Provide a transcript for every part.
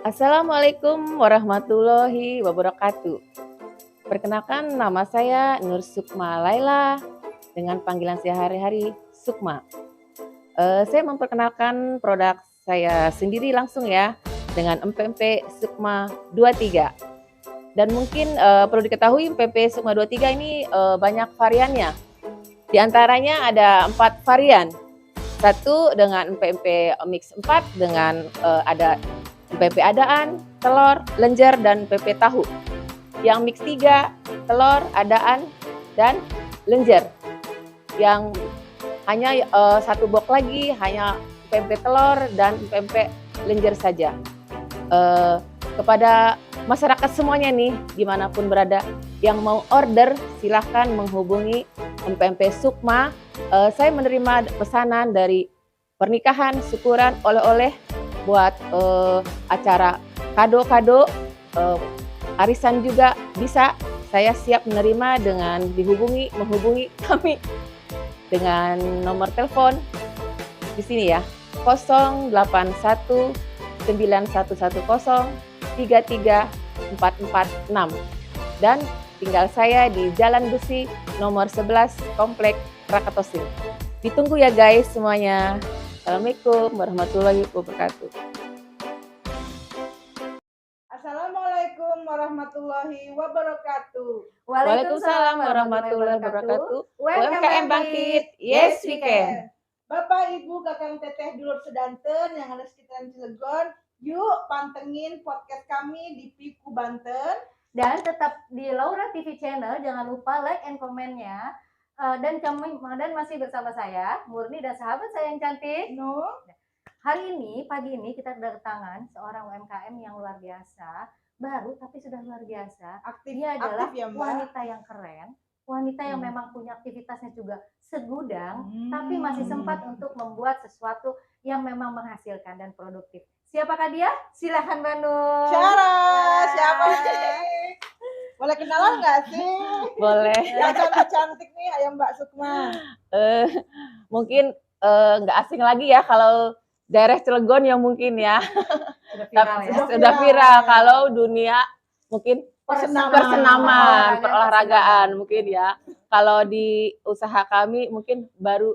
Assalamualaikum warahmatullahi wabarakatuh. Perkenalkan, nama saya Nur Sukma Laila dengan panggilan sehari-hari Sukma. Saya memperkenalkan produk saya sendiri langsung ya, dengan empempe Sukma 23. Dan mungkin perlu diketahui empempe Sukma 23 ini banyak variannya. Di antaranya ada 4 varian. Satu dengan empempe mix 4 dengan ada empempe adaan, telur, lenjer, dan empempe tahu. Yang mix 3, telur, adaan, dan lenjer. Yang hanya satu box lagi, hanya empempe telur dan empempe lenjer saja. Kepada masyarakat semuanya nih, dimanapun berada, yang mau order silahkan menghubungi empempe Sukma. Saya menerima pesanan dari pernikahan, syukuran, oleh-oleh buat acara kado-kado, arisan juga bisa. Saya siap menerima dengan menghubungi kami dengan nomor telepon di sini ya, 081 9110 33446, dan tinggal saya di Jalan Besi nomor 11 Komplek Krakatau. Ditunggu ya guys semuanya. Assalamualaikum warahmatullahi wabarakatuh. Assalamualaikum warahmatullahi wabarakatuh. Waalaikumsalam warahmatullahi wabarakatuh. UMKM bangkit, yes we can. Bapak, Ibu, Kakang, Teteh, Dulur sedanten yang ada sekitaran Cilegon, yuk pantengin podcast kami di Piku Banten. Dan tetap di Laura TV Channel, jangan lupa like and komen-nya. Dan masih bersama saya, Murni, dan sahabat saya yang cantik, Nur. Hari ini, pagi ini kita kedatangan seorang UMKM yang luar biasa, baru tapi sudah luar biasa. Dia adalah ya, wanita yang keren, wanita yang memang punya aktivitasnya juga segudang, tapi masih sempat untuk membuat sesuatu yang memang menghasilkan dan produktif. Siapakah dia? Silahkan Mbak Nur. Siapa nih? Boleh kenalan nggak sih? Boleh. Yang cantik-cantik nih, ayam Mbak Sukma. Mungkin nggak asing lagi ya kalau daerah Cilegon yang mungkin ya. Sudah viral kalau dunia mungkin persenaman, perolahragaan mungkin ya. Kalau di usaha kami mungkin baru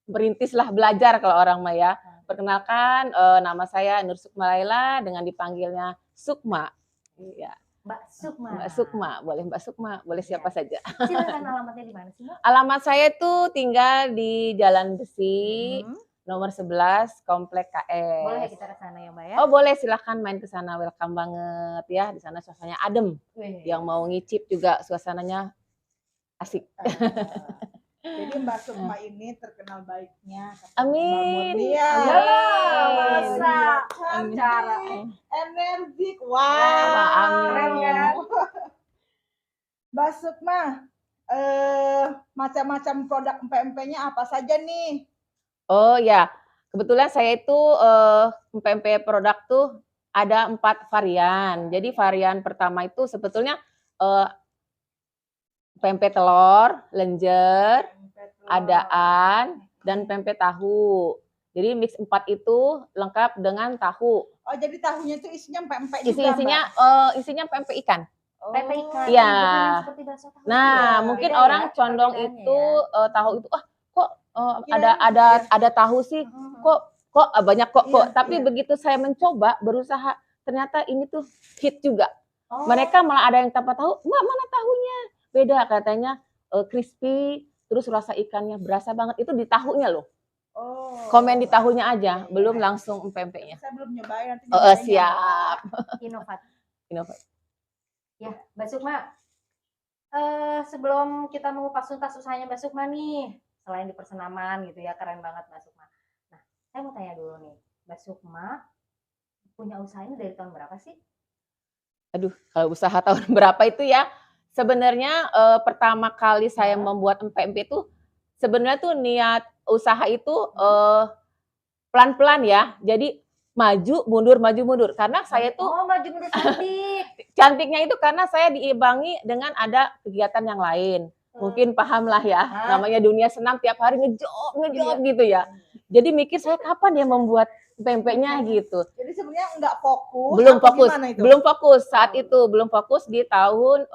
berintis lah, belajar kalau orang mah ya. Perkenalkan, nama saya Nur Sukma Laila dengan dipanggilnya Sukma. Iya. Mbak Sukma. Mbak Sukma, boleh Mbak Sukma, boleh siapa saja. Silakan, alamatnya di mana sih, Mbak? Alamat saya tuh tinggal di Jalan Besi, nomor 11, Komplek KS. Boleh kita ke sana ya, Mbak ya? Oh, boleh, silahkan main ke sana, welcome banget ya. Di sana suasananya adem. Yang mau ngicip juga suasananya asik. Jadi Mbak Sukma ini terkenal baiknya. Amin. Masa cara energik. Wah, keren kan? Mbak Sukma, macam-macam produk empempe-nya apa saja nih? Oh ya, kebetulan saya itu empempe produk tuh ada 4 varian. Jadi varian pertama itu sebetulnya pempek telur, lenjer, adaan, dan pempek tahu. Jadi mix 4 itu lengkap dengan tahu. Oh, jadi tahunya itu isinya pempek juga, isinya pempek ikan. Pempek ikan. Iya. Seperti bakso tahu. Nah, mungkin orang condong itu tahu itu kok ada tahu sih. Kok banyak kok. Tapi begitu saya mencoba, berusaha, ternyata ini tuh hit juga. Mereka malah ada yang tanpa tahu, "Mbak, mana tahunya?" Beda katanya, crispy, terus rasa ikannya berasa banget. Itu di tahunya loh. Komen di tahunya aja, belum langsung empempeknya. Saya belum nyobain, nanti Siap. Inovatif. Ya, Mbak Sukma, sebelum kita mengupas tuntas usahanya Mbak Sukma nih, selain di persenaman gitu ya, keren banget Mbak Sukma. Nah, saya mau tanya dulu nih, Mbak Sukma punya usaha ini dari tahun berapa sih? Aduh, kalau usaha tahun berapa itu ya, sebenarnya pertama kali saya membuat empempe itu, sebenarnya tuh niat usaha itu pelan-pelan ya. Jadi maju mundur, karena saya tuh maju mundur cantik. Cantiknya itu karena saya diimbangi dengan ada kegiatan yang lain. Mungkin paham lah ya, namanya dunia senam tiap hari ngejob gitu ya. Jadi mikir saya kapan ya membuat pempeknya gitu. Jadi sebenarnya nggak fokus. Belum atau fokus, gimana itu? belum fokus saat Oh. itu, belum fokus di tahun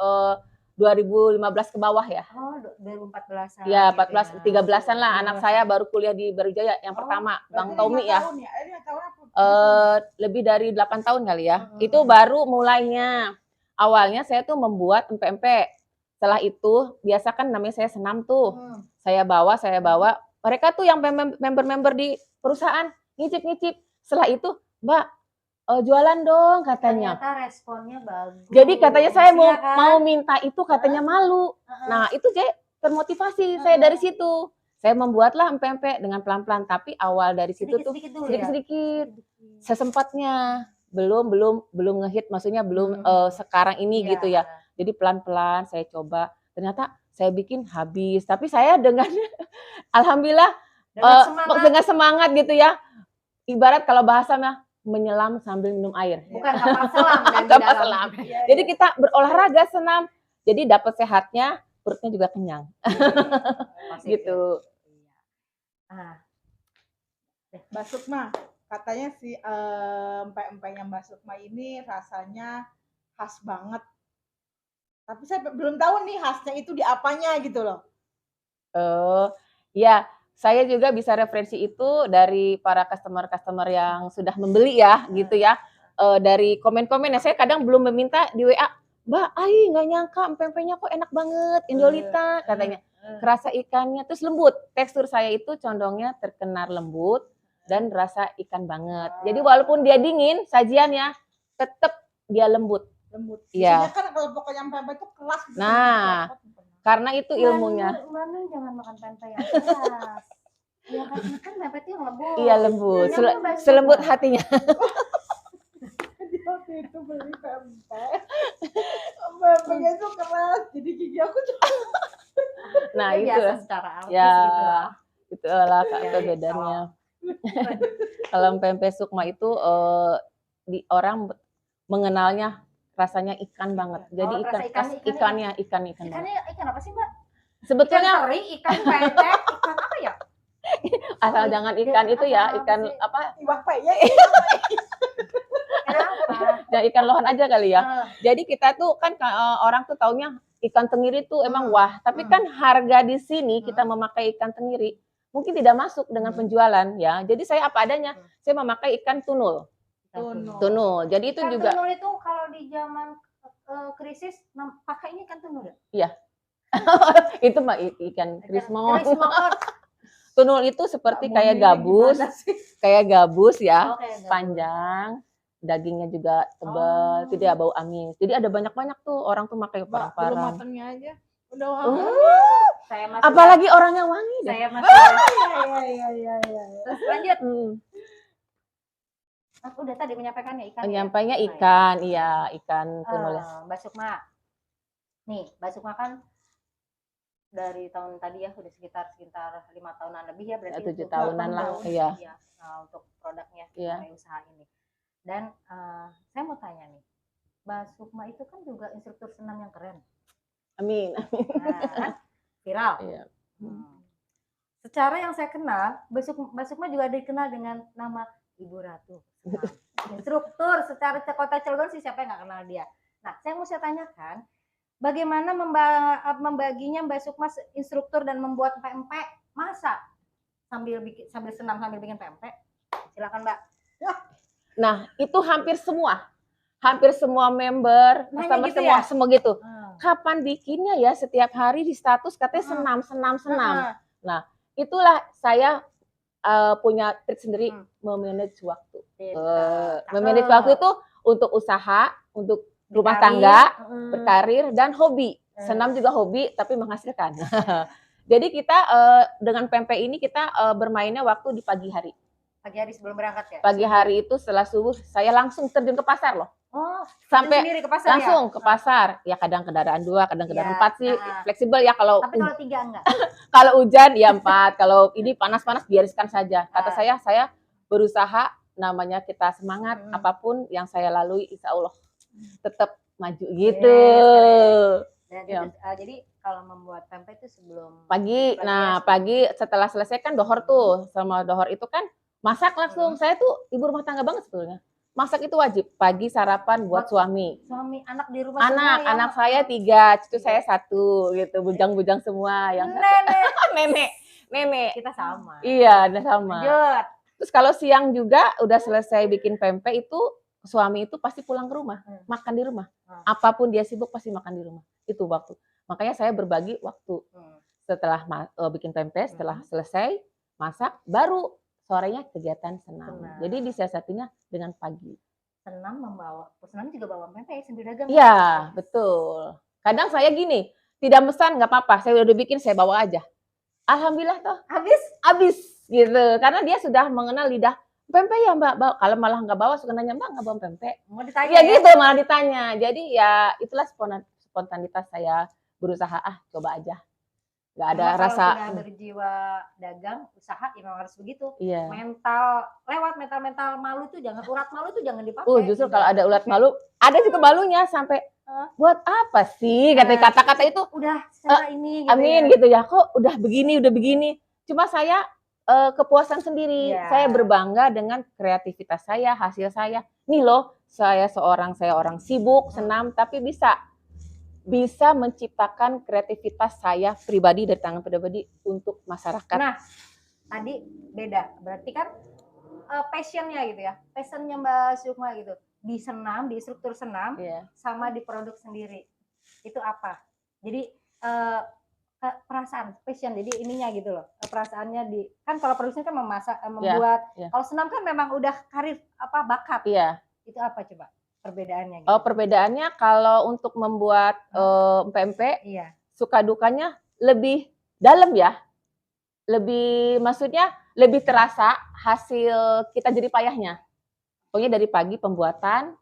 2015 ke bawah ya. Oh, 2014-an. Ya, gitu 14, 13-an lah. Anak 13-an. saya baru kuliah di Barujaya yang Oh, pertama, Bang berarti Tommy 5 ya. tahun ya? 5 tahun apa? Lebih dari 8 tahun kali ya. Mm-mm. Itu baru mulainya. Awalnya saya tuh membuat empek-empek. Setelah itu, biasa kan namanya saya senam tuh. Saya bawa. Mereka tuh yang member-member di perusahaan ngicip-ngicip. Setelah itu, Mbak, jualan dong katanya. Ternyata responnya bagus. Jadi katanya saya Iya kan? mau minta itu katanya malu. Nah, itu saya termotivasi saya dari situ. Saya membuatlah empek-empek dengan pelan-pelan, tapi awal dari situ tuh sedikit-sedikit dulu ya. sedikit-sedikit sesempatnya. Belum ngehit, maksudnya belum sekarang ini Iya. gitu ya. Jadi pelan-pelan saya coba. Ternyata saya bikin habis, tapi saya dengan alhamdulillah dengan semangat gitu ya. Ibarat kalau bahasanya menyelam sambil minum air. Bukan kapal selam dan di Kapal dalam. selam. Iya, Jadi kita berolahraga senam. Jadi dapat sehatnya, perutnya juga kenyang. Positif. Gitu. Ah, Mbak Sukma, katanya si empek-empeknya Mbak Sukma ini rasanya khas banget. Tapi saya belum tahu nih khasnya itu di apanya gitu loh. Ya, saya juga bisa referensi itu dari para customer-customer yang sudah membeli ya, gitu ya. Dari komen-komen ya, saya kadang belum meminta di WA, Mbak, nggak nyangka empek-empeknya kok enak banget, Indolita katanya. Kerasa ikannya, terus lembut. Tekstur saya itu condongnya terkenar lembut dan rasa ikan banget. Jadi walaupun dia dingin, sajiannya tetap dia lembut. Iya. Biasanya kan kalau pokoknya empek-empek itu keras. Gitu, Nah, karena itu ilmunya. Mbak Nun jangan makan pempek yang keras. Ya kan pempek itu yang lembut. Iya, lembut. Yang Selembut hatinya. Dia waktu itu beli pempek. Empeknya itu keras. Jadi gigi aku juga. Nah, Ya, itu. biasa secara artis Ya, gitu lah. itulah Ya, perbedaannya. Kalau pempek Sukma itu orang mengenalnya rasanya ikan banget. Jadi Oh, ikan rasa khas ikannya ikan banget. Ikannya ikan apa sih, Mbak? Ikan Sebetulnya teri, ikan pendek, ikan apa ya? asal jangan ikan itu ya, apa ikan sih? apa? Iwak pe ya. Kenapa? Ya ikan lohan aja kali ya. Ah, Jadi kita tuh kan orang tuh taunya ikan tenggiri tuh emang wah, tapi kan harga di sini kita memakai ikan tenggiri mungkin tidak masuk dengan penjualan ya. Jadi saya apa adanya, saya memakai ikan tunul. Tunul. Jadi itu ikan juga tunul itu kalau di zaman krisis pakainya ikan tunul ya? iya. itu mah ikan krismon. Krismon. Tunul itu seperti kayak gabus ya, Oke, panjang, dagingnya juga tebal, tidak bau amis. Jadi ada banyak-banyak tuh orang tuh pakai Belum parang-parang. matangnya aja. Udah wangi. Saya masih Apalagi orangnya wangi deh. saya masih Iya. terus lanjut. Aku udah tadi menyampaikannya ikan. Penyampainya ikan, iya, ikan tunul. Mbak Sukma. Nih, Mbak Sukma kan dari tahun tadi ya udah sekitar 5 tahunan lebih ya berarti 7 tahunan lah, iya. Untuk produknya Iya. usaha ini. Dan saya mau tanya nih, Mbak Sukma itu kan juga instruktur senam yang keren. Amin. Nah, viral. Iya. Secara yang saya kenal, Mbak Sukma juga dikenal dengan nama Ibu Ratu. Instruktur secara kota Cilegon sih siapa yang nggak kenal dia. Nah, saya mau saya tanyakan, bagaimana membaginya Mbak Sukma instruktur dan membuat pempek masak sambil senam sambil bikin pempek? Silakan Mbak. Nah, itu hampir semua member, Nanya customer gitu semua ya? semua gitu. Kapan bikinnya ya? Setiap hari di status katanya senam. Nah, itulah saya punya trik sendiri memanage waktu. Memanage waktu itu untuk usaha, untuk rumah tangga, berkarir, dan hobi. Senam juga hobi, tapi menghasilkan. Jadi kita dengan pempek ini kita bermainnya waktu di pagi hari. Pagi hari sebelum berangkat ya? Pagi hari itu setelah subuh saya langsung terjun ke pasar loh. Oh, sampai sendiri ke pasar langsung ya? ke pasar. Ya kadang kendaraan 2, kadang kendaraan Ya, 4 sih. Fleksibel ya kalau Tapi kalau 3 enggak? kalau hujan ya 4, kalau ini panas-panas biarkan saja. Kata saya berusaha, namanya kita semangat, apapun yang saya lalui insya Allah tetap maju gitu. Dan Ya. jadi kalau membuat pempek itu sebelum Pagi, pagi setelah selesai kan dohor tuh. Sama dohor itu kan masak langsung. Saya tuh ibu rumah tangga banget sebetulnya. masak itu wajib. Pagi sarapan buat suami. Suami, anak di rumah semua ya? Anak saya 3, cucu saya 1 gitu. Bujang-bujang semua yang nenek. Kita sama. Iya, udah sama. Lanjut. Terus kalau siang juga udah selesai bikin pempek itu suami itu pasti pulang ke rumah, makan di rumah. Apapun dia sibuk pasti makan di rumah. Itu waktu. Makanya saya berbagi waktu. Setelah bikin pempek, setelah selesai masak, baru sorenya kegiatan senam. Jadi disiasatinya dengan pagi. Senam juga bawa pempek sambil dagang. Iya, betul. Kadang saya gini, tidak pesan nggak apa-apa, saya udah bikin saya bawa aja. Alhamdulillah toh habis gitu. Karena dia sudah mengenal lidah pempek ya Mbak. Kalau malah nggak bawa suka nanya Mbak nggak bawa pempek. Mau ditanya ya gitu malah ditanya. Jadi ya itulah spontanitas saya berusaha coba aja. Nggak ada kalau rasa. Sudah berjiwa dagang usaha ya memang harus begitu. Iya. Mental malu tuh jangan, urat malu tuh jangan dipakai. Justru kalau ada urat malu, ada juga malunya sampai buat apa sih kata-kata itu udah secara ini gitu amin gitu ya, kok udah begini cuma saya kepuasan sendiri. Saya berbangga dengan kreativitas saya, hasil saya. Nih loh, saya orang sibuk senam tapi bisa menciptakan kreativitas saya pribadi dari tangan pribadi untuk masyarakat. Nah, tadi beda, berarti kan passionnya gitu ya, passionnya Mbak Sukma gitu di senam, di struktur senam, sama di produk sendiri itu apa? Jadi perasaan, passion, jadi ininya gitu loh, perasaannya kan kalau produksi kan memasak, membuat, kalau senam kan memang udah karir bakat, itu apa coba perbedaannya? Gitu? Perbedaannya kalau untuk membuat pempek, suka dukanya lebih dalam ya, maksudnya lebih terasa hasil kita jerih payahnya. Pokoknya dari pagi pembuatan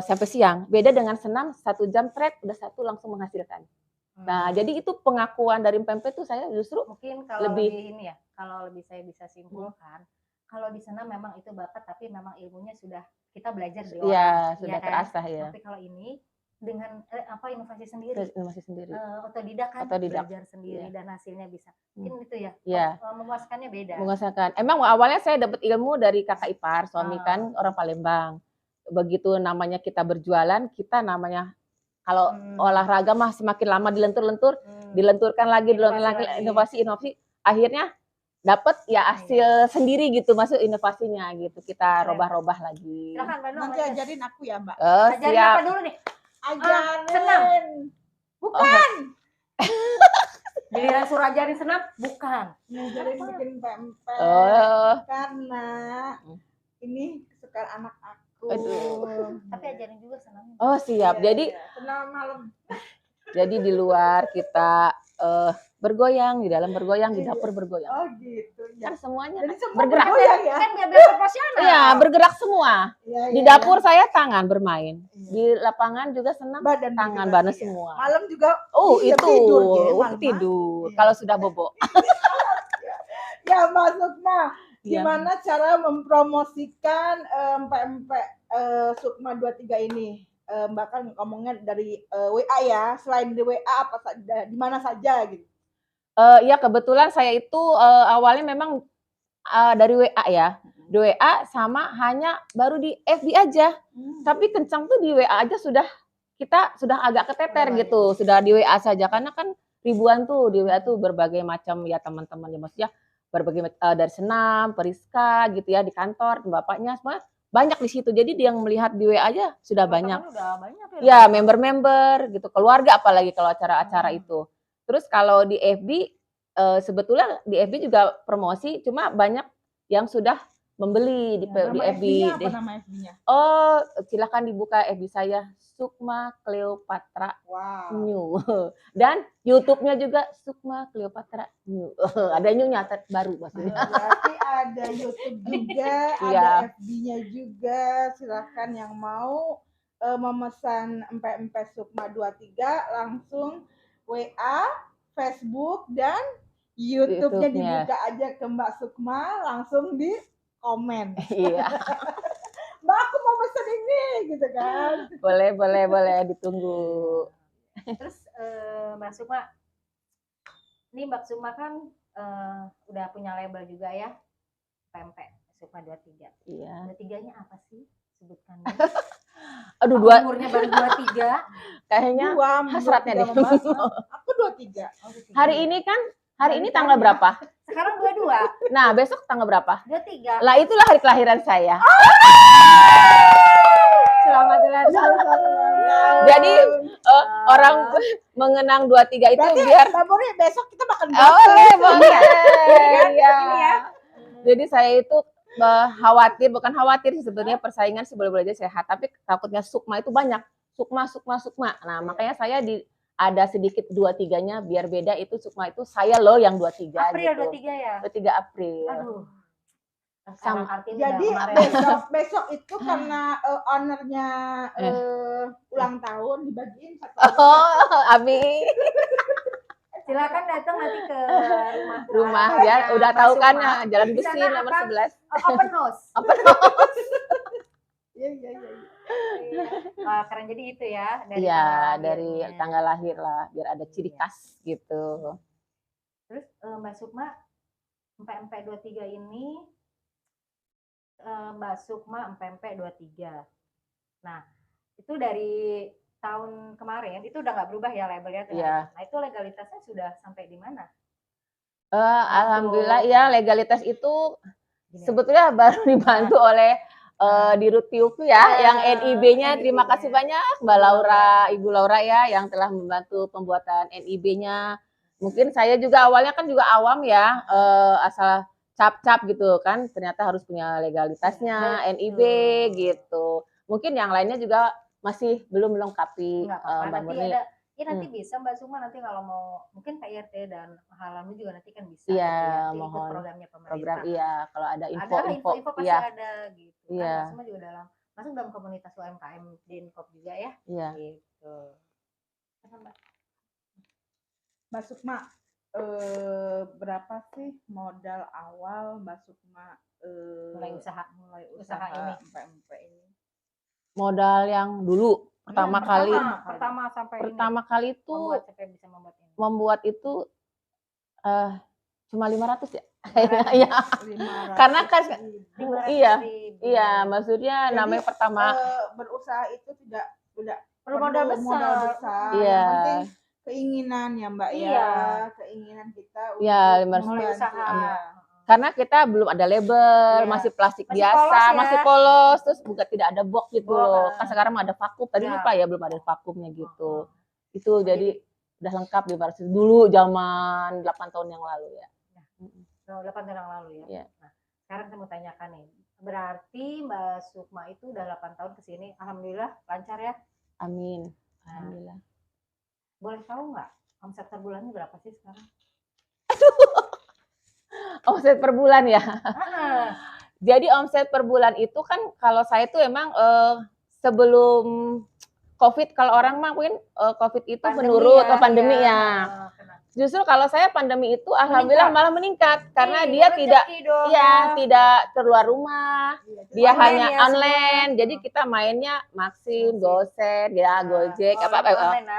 sampai siang. Beda dengan senam 1 jam udah satu langsung menghasilkan. Nah, jadi itu pengakuan dari pempek tuh saya justru mungkin kalau lebih ini ya, kalau lebih saya bisa simpulkan, kalau di senam memang itu bakat tapi memang ilmunya sudah kita belajar dari orang. Iya, sudah terasah ya. Tapi kalau ini dengan inovasi sendiri. Otodidak kan, Otodidak. belajar sendiri dan hasilnya bisa. Mungkin itu ya. Memuaskannya beda. Memuaskan. Emang awalnya saya dapat ilmu dari kakak ipar, suami kan orang Palembang. Begitu namanya kita berjualan, kita namanya kalau olahraga mah semakin lama dilenturkan lagi, inovasi, akhirnya dapat ya hasil sendiri gitu, masuk inovasinya gitu. Kita robah-robah lagi. Silakan Mbak Nur. Nanti ajarin aku ya Mbak. Ajarin siap. apa dulu nih? Ajarin. Senam. Bukan. Giliran suruh ajarin senam, bukan. Ngajarin bikin pempek. Karena ini kesukaan anak aku. Tapi ajarin juga senam. Siap. Jadi senam malam. Jadi di luar kita bergoyang, di dalam bergoyang, di dapur bergoyang. Oh gitu. Kan semuanya jadi semua bergerak bergoyang ya. Kan nggak biar proporsional. Iya, bergerak semua. Di dapur saya tangan bermain. Di lapangan juga senam badan tangan badan semua. Malam juga itu tidur kalau sudah bobo. Ya Mbak Sukma, gimana cara mempromosikan pempek Sukma 23 ini? Mbak kan ngomongnya dari WA ya, selain di WA apa saja, di mana saja gitu? Ya kebetulan saya itu awalnya memang dari WA ya, di WA sama hanya baru di FB aja. Tapi kencang tuh di WA aja kita sudah agak keteter gitu, sudah di WA saja karena kan ribuan tuh di WA tuh berbagai macam ya teman-teman ya, maksudnya berbagai dari senam, periska gitu ya di kantor, bapaknya semua banyak di situ. Jadi dia yang melihat di WA aja sudah banyak. Ya, member-member gitu, keluarga apalagi kalau acara-acara itu. Terus kalau di FB sebetulnya di FB juga promosi, cuma banyak yang sudah membeli di FB. Apa nama FB-nya? Silakan dibuka FB saya Sukma Cleopatra New. Dan YouTube-nya juga Sukma Cleopatra New. Ada new-nya baru maksudnya. Berarti ada YouTube juga, ada FB-nya juga. Silakan yang mau memesan empek-empek Sukma 23 langsung WA, Facebook dan YouTube-nya dibuka aja ke Mbak Sukma, langsung di komen. Iya. Mbak aku mau pesan ini gitu kan. Boleh ditunggu. Terus Mbak Sukma, ini Mbak Sukma kan udah punya label juga ya, pempek Sukma 23. Iya. 23-nya apa sih sebutannya? Aduh, Umurnya baru 23. kayaknya hasratnya deh. Aku 23. Hari ini tanggal berapa? Sekarang 22. Nah, besok tanggal berapa? 23. Lah itulah hari kelahiran saya. Selamat ulang tahun. Jadi orang mengenang 23 itu Berarti biar Mbak Puri besok kita makan boleh. Iya. Ini ya. Jadi saya itu bukan khawatir sih sebenarnya, persaingan sih boleh-boleh aja sehat, tapi takutnya sukma itu banyak. Sukma. Nah, makanya saya ada sedikit 23-nya biar beda, itu sukma itu saya loh yang 23 April gitu. 23 ya? 23 April. Aduh. Sama. Jadi besok itu karena ownernya ulang tahun dibagiin satu. Oh, Abi. Silakan datang nanti ke Rumah ya, udah tahu kan Jalan Besi nomor 11. Open house. Iya. Keren, jadi itu ya. Dari tanggal lahir lah, biar ada ciri khas gitu. Terus Mbak Sukma, empek-empek 23 ini, Mbak Sukma empek-empek 23. Nah, itu dari tahun kemarin itu udah nggak berubah ya labelnya tuh. Iya. Nah, itu legalitasnya sudah sampai di mana? Alhamdulillah ya, legalitas itu Gini. sebetulnya baru dibantu oleh Dirut PUP ya, yang NIB-nya. Terima kasih banyak Mbak Laura, Ibu Laura ya, yang telah membantu pembuatan NIB-nya. Mungkin saya juga awalnya kan juga awam ya, asal cap-cap gitu kan, ternyata harus punya legalitasnya, NIB gitu. Mungkin yang lainnya juga masih belum melengkapi. Mbak Murni. Nanti bisa Mbak Sukma, nanti kalau mau mungkin PRT dan halamu juga nanti kan bisa. Iya, gitu ya. mohon. Ikut programnya pemerintah. Program kalau ada info pasti iya. ada gitu. Iya. Kan Mbak Sukma juga masuk dalam komunitas UMKM di Inkop juga ya. Iya. Gitu. Mbak Sukma, berapa sih modal awal Mbak Sukma mulai usaha ini? Empek-empek ini. Modal yang dulu pertama kali itu membuat itu cuma 500 ya. Iya. Karena kan iya, maksudnya jadi, namanya pertama berusaha itu tidak perlu modal besar. Iya. Yang penting keinginan ya Mbak ya. Keinginan kita untuk mulai usaha. Karena kita belum ada label, masih plastik biasa, masih polos, terus juga tidak ada box gitu loh. Kan sekarang ada vakum, tadi lupa ya belum ada vakumnya gitu. Itu jadi udah lengkap di baris dulu zaman 8 tahun yang lalu ya. 8 tahun yang lalu ya. Iya. Nah, sekarang saya mau tanyakan nih. Berarti Mbak Sukma itu udah 8 tahun ke sini, alhamdulillah lancar ya? Amin. Alhamdulillah. Boleh tahu nggak omset per bulannya berapa sih sekarang? Omset per bulan ya. Jadi omset per bulan itu kan kalau saya tuh emang sebelum COVID, kalau orang mah mungkin COVID itu menurut pandemi ya. Justru kalau saya pandemi itu alhamdulillah malah meningkat karena dia tidak keluar rumah, dia hanya online. Jadi kita mainnya Maxim, Gosen, ya Gojek,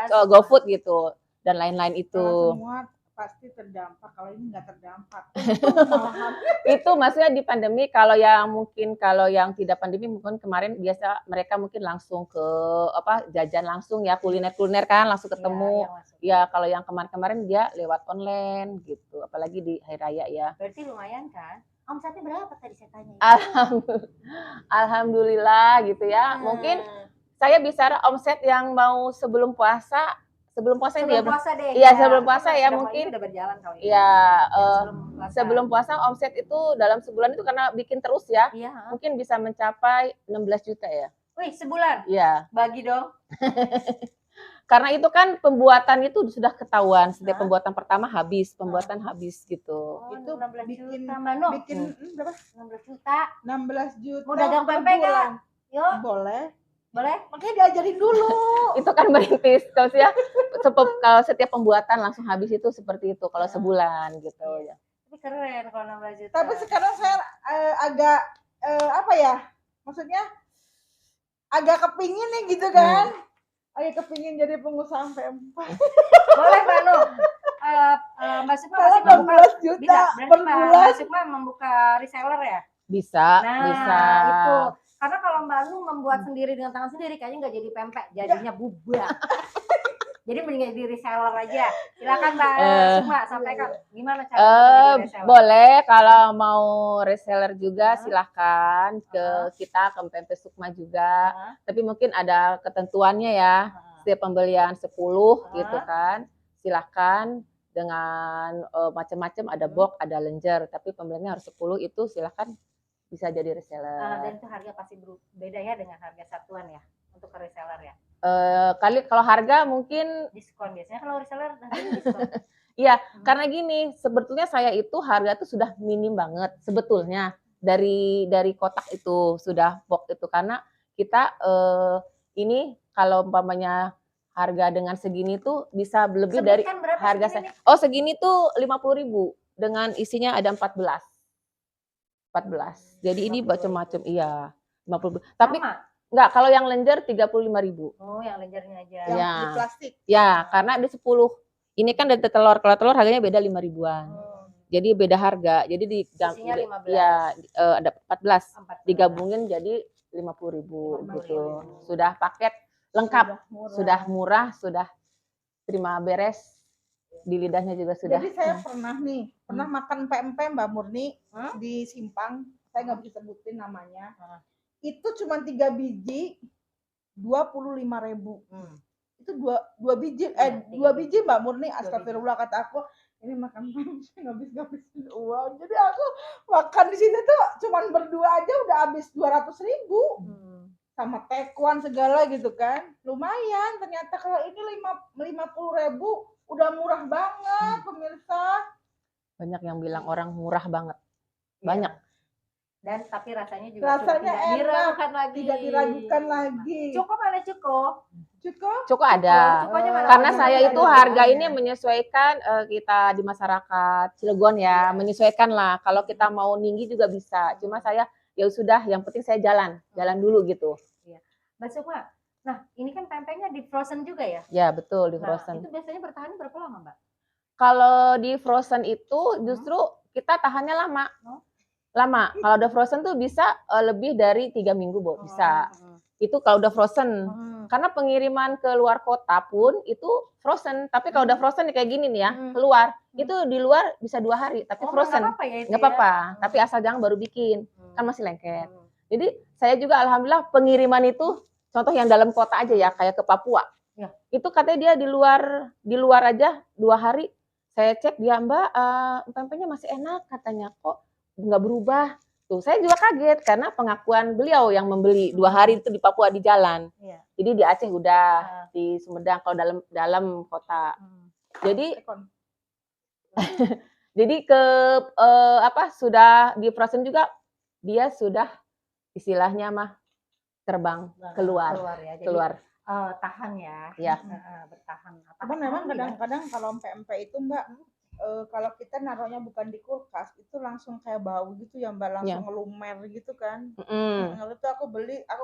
GoFood gitu dan lain-lain itu. Semua pasti terdampak, kalau ini nggak terdampak. Itu maksudnya di pandemi, kalau yang tidak pandemi mungkin kemarin biasa mereka mungkin langsung ke jajan langsung ya, kuliner kan langsung ketemu. Ya kalau yang kemarin dia lewat online gitu, apalagi di hari raya ya. Berarti lumayan kan? Omsetnya berapa tadi saya tanya? Alhamdulillah gitu ya. Mungkin saya bicara omset yang mau sebelum puasa ini ya. Iya, sebelum puasa ya mungkin. Udah berjalan kali. Iya, sebelum puasa omset itu dalam sebulan itu karena bikin terus ya. Iya. Mungkin bisa mencapai 16 juta ya. Wih, sebulan? Iya. Bagi dong. Karena itu kan pembuatan itu sudah ketahuan, setiap pembuatan pertama habis gitu. Itu 16 juta, bikin berapa? 16 juta. 16 juta. Mau dagang pempek nggak? Yuk. Boleh. Makanya diajarin dulu. Itu kan merintis kalau setiap pembuatan langsung habis itu seperti itu kalau sebulan gitu ya. Tapi keren kalau 16 juta. Tapi sekarang saya agak maksudnya agak kepingin nih gitu kan. Agak kepingin jadi pengusaha pempek. Boleh Mbak Nu. Mbak Sukma masih 16 juta per bulan. Mbak Sukma membuka reseller ya? Bisa. Itu Karena kalau Mbak Anu membuat sendiri dengan tangan sendiri kayaknya nggak jadi pempek, jadinya bubak. Jadi mending jadi reseller aja. Silakan Mbak Sukma sampaikan gimana cara jadi reseller. Boleh kalau mau reseller juga silahkan ke kita ke Pempek Sukma juga. Tapi mungkin ada ketentuannya ya. Setiap pembelian 10 gitu kan. Silahkan dengan macam-macam, ada box, ada lenjer. Tapi pembeliannya harus 10 itu silahkan bisa jadi reseller. Dan itu harga pasti beda ya dengan harga satuan ya untuk ke reseller ya. Kalau harga mungkin diskon, biasanya kalau reseller diskon. Iya, karena gini, sebetulnya saya itu harga tuh sudah minim banget sebetulnya dari kotak itu sudah box itu, karena kita ini kalau umpamanya harga dengan segini tuh bisa lebih dari harga saya. Oh, segini tuh 50.000 dengan isinya ada 14. Jadi ini macam-macam, iya 50. Tapi enggak, kalau yang lenjer 35.000. Oh, yang lenjernya aja. Yang di plastik. Ya, karena ada 10. Ini kan dari telur. Kalau telur harganya beda 5.000-an. Jadi beda harga. Jadi di ya ada 14. Digabungin jadi 50.000 gitu. Sudah paket lengkap. Sudah murah, sudah terima beres. Di lidahnya juga sudah. Jadi saya pernah makan pempek Mbak Murni di Simpang. Saya nggak bisa sebutin namanya. Itu cuma 3 biji 25.000. Itu dua biji Mbak Murni. Astagfirullah, kata aku ini makan pempek ngabisin uang. Jadi aku makan di sini tuh cuma berdua aja udah habis 200.000. Sama taekwondo segala gitu kan. Lumayan ternyata kalau ini 50.000 udah murah banget pemirsa. Banyak yang bilang orang murah banget. Banyak. Dan tapi rasanya juga tidak diragukan lagi. Cukup mana cukup? Cukup ada. Karena saya itu harga ini menyesuaikan kita di masyarakat Cilegon ya, menyesuaikan lah. Kalau kita mau tinggi juga bisa. Cuma saya ya sudah, yang penting saya jalan dulu gitu. Mbak Sukma, nah ini kan pempeknya di frozen juga ya? Ya betul, di frozen. Itu biasanya bertahan berapa lama Mbak? Kalau di frozen itu justru kita tahannya lama. Kalau udah frozen tuh bisa lebih dari 3 minggu, bisa. Itu kalau udah frozen. Karena pengiriman ke luar kota pun itu frozen. Tapi kalau udah frozen kayak gini nih ya, keluar. Itu di luar bisa 2 hari, tapi frozen. Nggak apa-apa, tapi asal jangan baru bikin. Kan masih lengket. Jadi saya juga alhamdulillah pengiriman itu, contoh yang dalam kota aja ya, kayak ke Papua. Itu katanya dia di luar aja 2 hari. Saya cek dia, Mbak, pempeknya masih enak katanya, kok nggak berubah. Tuh, saya juga kaget karena pengakuan beliau yang membeli 2 hari itu di Papua di jalan. Jadi di Aceh udah, di Sumedang kalau dalam kota. Jadi sudah di frozen juga dia sudah istilahnya mah terbang keluar. Tahan ya. Bertahan. Cuman memang kadang-kadang kalau pempek itu Mbak, kalau kita naruhnya bukan di kulkas itu langsung kayak bau gitu ya Mbak, langsung ngelumer gitu kan. Itu aku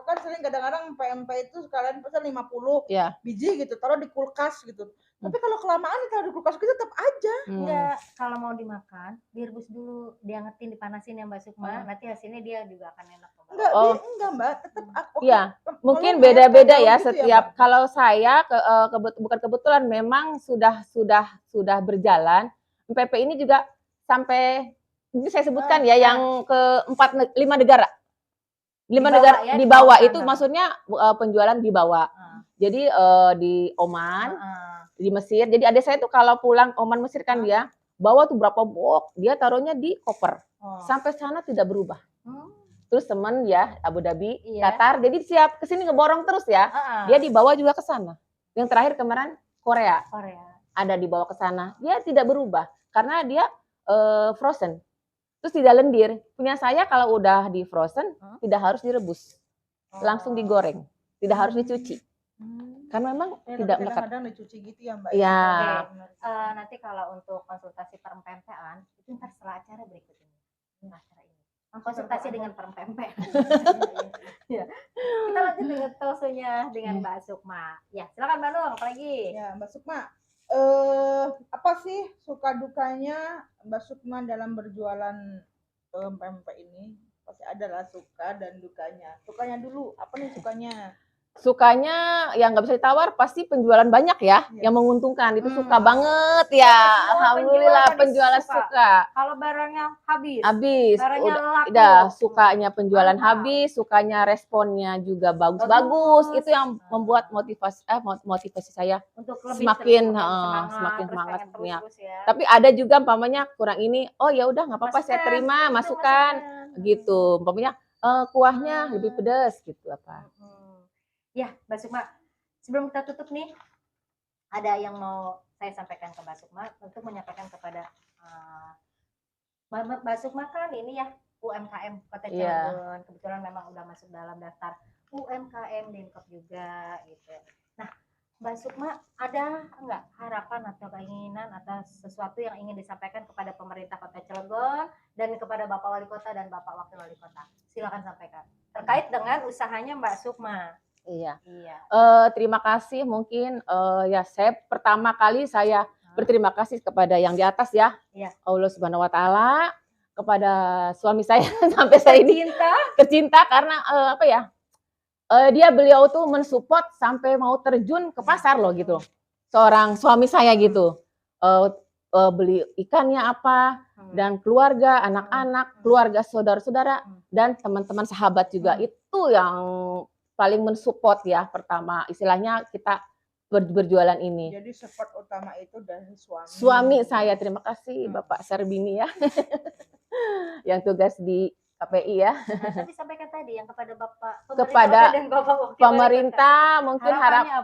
kan sering kadang-kadang pempek itu sekalian pesan 50 biji gitu, taruh di kulkas gitu. Tapi kalau kelamaan taruh di kulkas gitu tetap aja. Enggak, kalau mau dimakan direbus dulu, diangetin, dipanasin ya Mbak Sukma, nanti hasilnya dia juga akan enak. Enggak Mbak, tetap aku. Iya, mungkin beda-beda ya setiap. Kalau saya bukan kebetulan, memang sudah berjalan. PP ini juga sampai ini saya sebutkan yang ke 5 negara. 5 negara di bawah itu maksudnya penjualan di bawah. Jadi di Oman, di Mesir. Jadi adik saya tuh kalau pulang Oman Mesir kan dia bawa tuh berapa box, dia taruhnya di koper. Sampai sana tidak berubah. Terus teman ya Abu Dhabi, Qatar, jadi siap kesini ngeborong terus ya. Dia dibawa juga ke sana. Yang terakhir kemarin Korea. Ada dibawa ke sana. Dia tidak berubah karena dia frozen. Terus tidak lendir. Punya saya kalau udah di frozen tidak harus direbus. Langsung digoreng. Tidak harus dicuci. Karena memang tidak melekat. Kadang-kadang dicuci gitu ya Mbak. Iya. Nanti kalau untuk konsultasi perempean itu ntar setelah acara berikut ini. Konsultasi dengan perempek. Kita lanjut dengan talknya dengan Mbak Sukma. Ya, silakan Mbak Nung, apalagi? Ya, Mbak Sukma. Apa sih suka dukanya Mbak Sukma dalam berjualan pempek ini? pasti adalah suka dan dukanya. Sukanya dulu, apa nih sukanya? Sukanya yang nggak bisa ditawar pasti penjualan banyak ya, Iya. yang menguntungkan itu suka Hmm. banget ya. Semua Alhamdulillah penjual penjualan suka. suka. Kalau barangnya habis, Habis, barangnya laku. udah sukanya penjualan Mantap. habis, sukanya responnya juga bagus-bagus. Bagus. Itu yang membuat motivasi saya Untuk lebih semakin semangat, terus semangat pengen terus ya. Tapi ada juga umpamanya kurang ini, oh ya udah nggak apa-apa saya Masukkan, terima, itu masukkan gitu. Umpamanya kuahnya lebih pedas gitu apa. Ya, Mbak Sukma, sebelum kita tutup nih, ada yang mau saya sampaikan ke Mbak Sukma untuk menyampaikan kepada Mbak Sukma kan ini ya UMKM Kota Cilegon. Kebetulan memang udah masuk dalam daftar UMKM Dinkop juga gitu. Nah, Mbak Sukma ada nggak harapan atau keinginan atau sesuatu yang ingin disampaikan kepada pemerintah Kota Cilegon dan kepada Bapak Wali Kota dan Bapak Wakil Wali Kota? Silakan sampaikan. Terkait dengan usahanya Mbak Sukma. Iya. Terima kasih mungkin ya saya pertama kali saya berterima kasih kepada yang di atas ya. Iya. Allah Subhanahu wa taala, kepada suami saya sampai saya ini tercinta karena apa ya? Beliau tuh mensupport sampai mau terjun ke pasar loh gitu. Seorang suami saya gitu. Beli ikannya apa dan keluarga, anak-anak, keluarga, saudara-saudara dan teman-teman sahabat juga itu yang paling mensupport ya pertama istilahnya kita berjualan ini. Jadi support utama itu dari suami. Suami saya, terima kasih Bapak Sarbini ya. Yang tugas di KPI ya. Nah, tapi sampaikan tadi yang kepada Bapak kepada dan Bapak Wakil pemerintah mungkin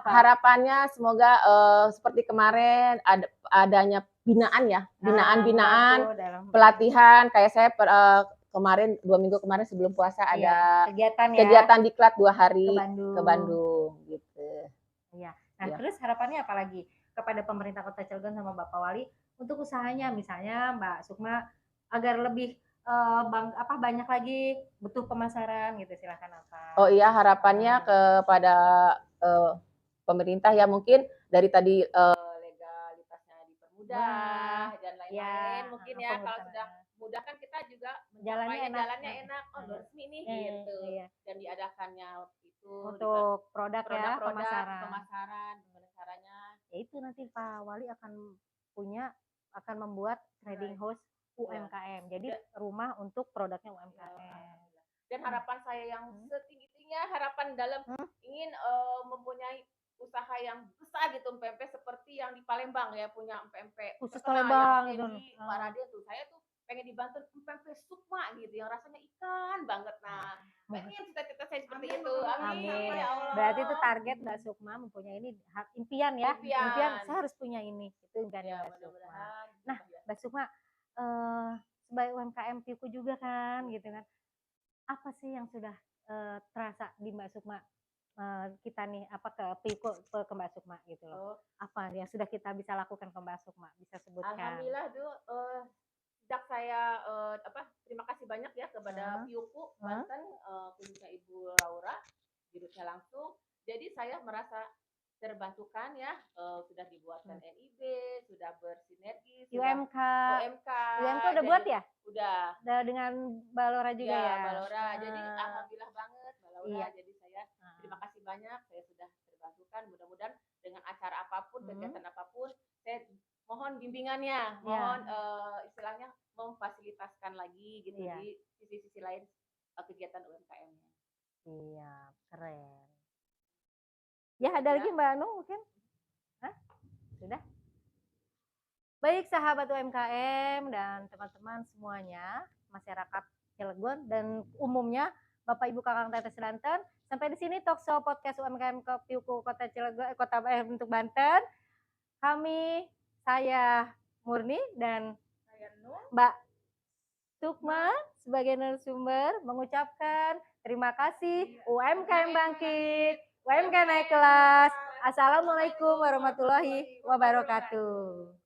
harapannya semoga seperti kemarin adanya binaan ya, binaan pelatihan kayak saya kemarin 2 minggu kemarin sebelum puasa ada kegiatan diklat 2 hari ke Bandung gitu. Iya. Nah, terus harapannya apa lagi kepada pemerintah Kota Cilegon sama Bapak Wali untuk usahanya misalnya Mbak Sukma agar lebih banyak lagi butuh pemasaran gitu, silakan apa? Oh iya, harapannya kepada pemerintah ya mungkin dari tadi legalitasnya dipermudah dan lain-lain mungkin ya kalau sudah mudah kan kita juga jalannya enak, oh resmi nih gitu. Dan diadakannya itu untuk produk pemasaran gimana caranya? Ya itu nanti Pak Wali akan membuat trading house UMKM. Jadi rumah untuk produknya UMKM. Dan harapan saya yang setinggi-tingginya harapan dalam ingin mempunyai usaha yang besar gitu PMP seperti yang di Palembang ya punya PMP khusus Palembang gitu. Pak Raden tuh saya tuh pengen dibantu PMP Sukma gitu yang rasanya ikan banget. Nah, pengen cita-cita saya seperti itu. Amin. Ya Allah. Berarti itu target Mbak Sukma mempunyai ini impian ya. Impian saya harus punya ini. Itu impian ya, Mbak Sukma. Nah, Mbak Sukma sebagai UMKM Piuku juga kan gitu kan. Apa sih yang sudah terasa di Mbak Sukma kita nih ke Piuku ke Mbak Sukma gitu loh. Apa yang sudah kita bisa lakukan ke Mbak Sukma? Bisa sebutkan. Alhamdulillah sejak saya terima kasih banyak ya kepada Piuku Banten khususnya Ibu Laura dirutnya langsung. Jadi saya merasa terbantukan ya sudah dibuatkan NIB, sudah bersinergi, UMK udah buat ya? Udah dengan Mbak Laura juga ya. Mbak Laura. Jadi alhamdulillah banget Mbak Laura. Jadi saya terima kasih banyak saya sudah terbantukan. Mudah-mudahan dengan acara apapun, kegiatan apapun, saya mohon bimbingannya, mohon istilahnya memfasilitaskan lagi gitu di sisi-sisi lain kegiatan UMKM-nya. Iya, keren. Ya, ada lagi Mbak Anu mungkin? Sudah? Baik sahabat UMKM dan teman-teman semuanya, masyarakat Cilegon dan umumnya Bapak Ibu Kakang Tetes Banten, sampai di sini talk show podcast UMKM Piuku Kota Cilegon, untuk Banten. Saya Murni dan Mbak Sukma sebagai narasumber mengucapkan terima kasih UMKM bangkit, UMKM naik kelas. Assalamualaikum warahmatullahi wabarakatuh.